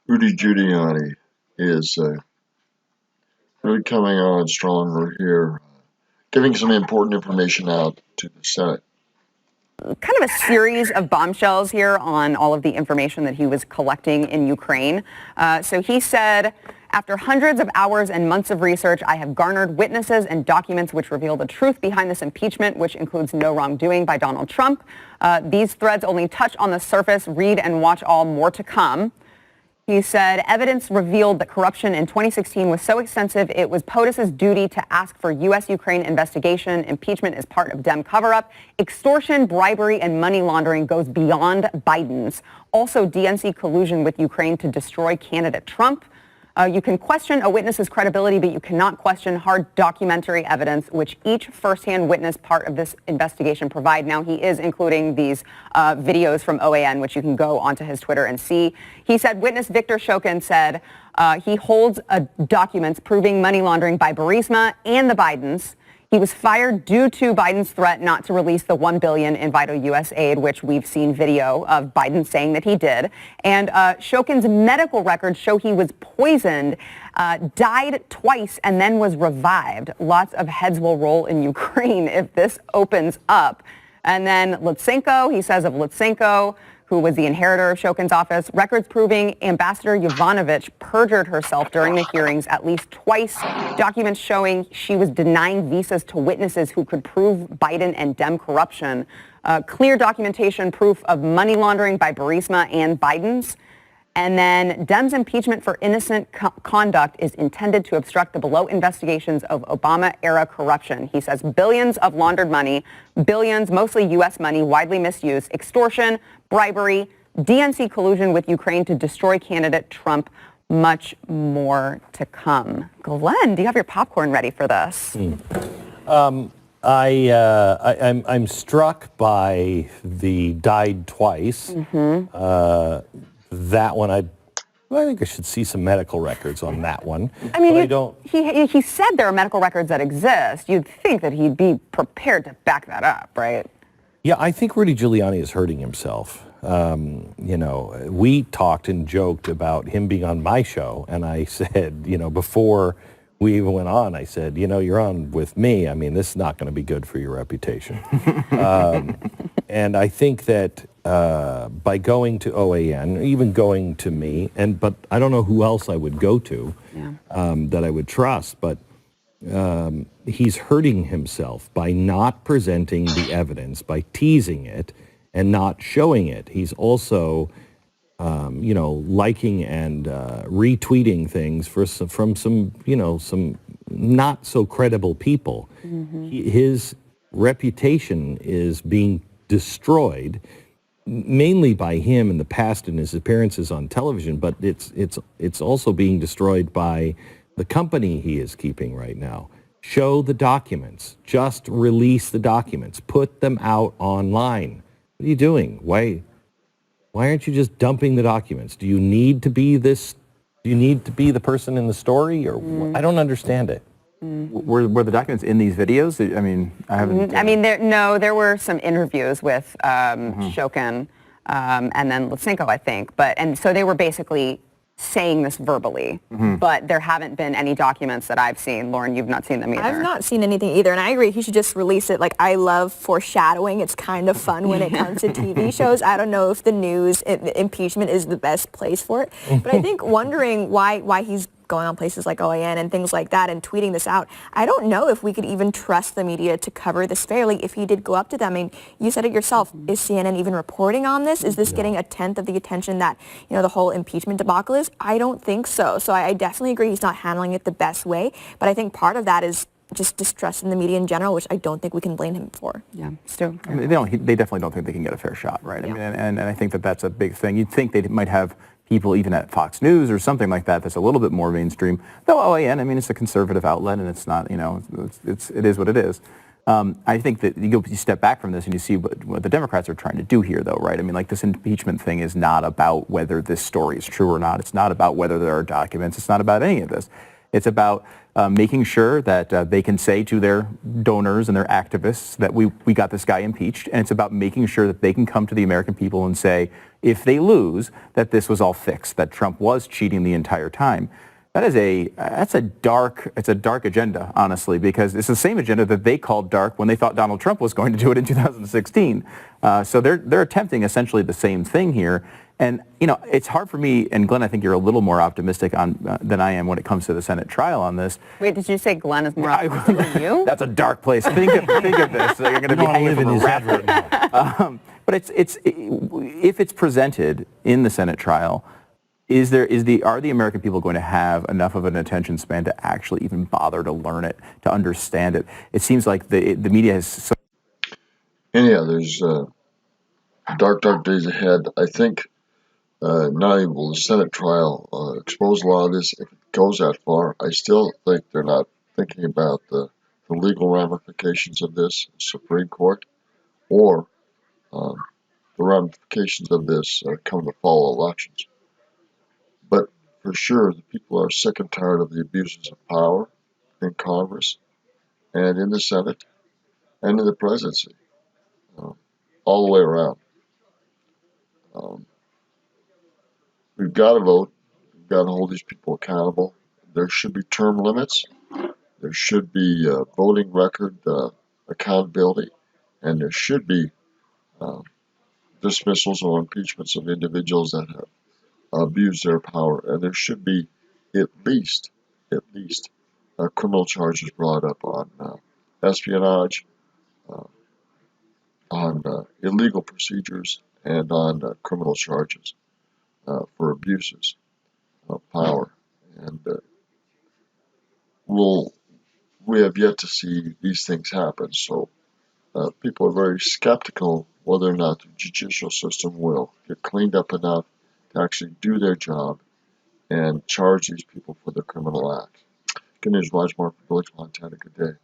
Rudy Giuliani is really coming on stronger here, giving some important information out to the Senate. Kind of a series of bombshells here on all of the information that he was collecting in Ukraine. So he said, after hundreds of hours and months of research, I have garnered witnesses and documents which reveal the truth behind this impeachment, which includes no wrongdoing by Donald Trump. These threads only touch on the surface. Read and watch all, more to come. He said evidence revealed that corruption in 2016 was so extensive it was POTUS's duty to ask for U.S.-Ukraine investigation. Impeachment is part of Dem cover-up. Extortion, bribery, and money laundering goes beyond Biden's. Also, DNC collusion with Ukraine to destroy candidate Trump. You can question a witness's credibility, but you cannot question hard documentary evidence, which each firsthand witness part of this investigation provide. Now, he is including these videos from OAN, which you can go onto his Twitter and see. He said witness Victor Shokin said he holds documents proving money laundering by Burisma and the Bidens. He was fired due to Biden's threat not to release the $1 billion in vital U.S. aid, which we've seen video of Biden saying that he did. And Shokin's medical records show he was poisoned, died twice, and then was revived. Lots of heads will roll in Ukraine if this opens up. And then Lutsenko, he says of Lutsenko, who was the inheritor of Shokin's office, records proving Ambassador Yovanovitch perjured herself during the hearings at least twice, documents showing she was denying visas to witnesses who could prove Biden and Dem corruption, clear documentation proof of money laundering by Burisma and Biden's. And then Dem's impeachment for innocent conduct is intended to obstruct the below investigations of Obama-era corruption. He says billions of laundered money, billions, mostly U.S. money, widely misused, extortion, bribery, DNC collusion with Ukraine to destroy candidate Trump, much more to come. Glenn, do you have your popcorn ready for this? I'm struck by the died twice. That one, I think I should see some medical records on that one. I mean, I don't. He said there are medical records that exist. You'd think that he'd be prepared to back that up, right? Yeah, I think Rudy Giuliani is hurting himself. We talked and joked about him being on my show, and I said, before we even went on, I said, you're on with me. I mean, this is not going to be good for your reputation. And I think that by going to OAN, even going to me, but I don't know who else I would go to that I would trust, but he's hurting himself by not presenting the evidence, by teasing it and not showing it. He's also, liking and retweeting things from some not so credible people. His reputation is being destroyed mainly by him in the past and his appearances on television, but it's also being destroyed by the company he is keeping right now. Show the documents. Just release the documents. Put them out online. What are you doing? Why aren't you just dumping the documents? Do you need to be this? Do you need to be the person in the story? Or I don't understand it. Were the documents in these videos? I mean, I haven't. There were some interviews with Shokin and then Lutsenko, I think. And so they were basically saying this verbally, but there haven't been any documents that I've seen. Lauren, you've not seen them either. I've not seen anything either, and I agree. He should just release it. Like, I love foreshadowing. It's kind of fun when it comes to TV shows. I don't know if the news impeachment is the best place for it, but I think wondering why he's going on places like OAN and things like that and tweeting this out. I don't know if we could even trust the media to cover this fairly if he did go up to them. I mean, you said it yourself. Is CNN even reporting on this? Is this getting a tenth of the attention that, the whole impeachment debacle is? I don't think so. So I definitely agree he's not handling it the best way. But I think part of that is just distrust in the media in general, which I don't think we can blame him for. Yeah, Stu. I mean, they definitely don't think they can get a fair shot, right? Yeah. I mean, and I think that's a big thing. You'd think they might have people even at Fox News or something like that that's a little bit more mainstream. Though OAN, I mean, it's a conservative outlet and it's not, it is what it is. I think that you step back from this and you see what the Democrats are trying to do here, though, right? I mean, like, this impeachment thing is not about whether this story is true or not. It's not about whether there are documents. It's not about any of this. It's about making sure that they can say to their donors and their activists that we got this guy impeached. And it's about making sure that they can come to the American people and say, if they lose, that this was all fixed, that Trump was cheating the entire time. It's a dark agenda, honestly, because it's the same agenda that they called dark when they thought Donald Trump was going to do it in 2016. So they're attempting essentially the same thing here. And, it's hard for me, and Glenn, I think you're a little more optimistic than I am when it comes to the Senate trial on this. Wait, did you say Glenn is more optimistic than you? That's a dark place. Think of this. You're going to be hanging from a raft right now. But if it's presented in the Senate trial, are the American people going to have enough of an attention span to actually even bother to learn it, to understand it? It seems like the media has so. Anyhow, there's dark days ahead. I think not only will the Senate trial expose a lot of this if it goes that far. I still think they're not thinking about the legal ramifications of this Supreme Court or the ramifications of this come the fall elections. But for sure, the people are sick and tired of the abuses of power in Congress and in the Senate and in the presidency, all the way around. We've got to vote. We've got to hold these people accountable. There should be term limits. There should be voting record accountability. And there should be dismissals or impeachments of individuals that have abused their power. And there should be at least criminal charges brought up on espionage, on illegal procedures, and on criminal charges for abuses of power. And we have yet to see these things happen. So people are very skeptical whether or not the judicial system will get cleaned up enough to actually do their job and charge these people for their criminal acts. Good news, Raj Mark, Village, Montana. Good day.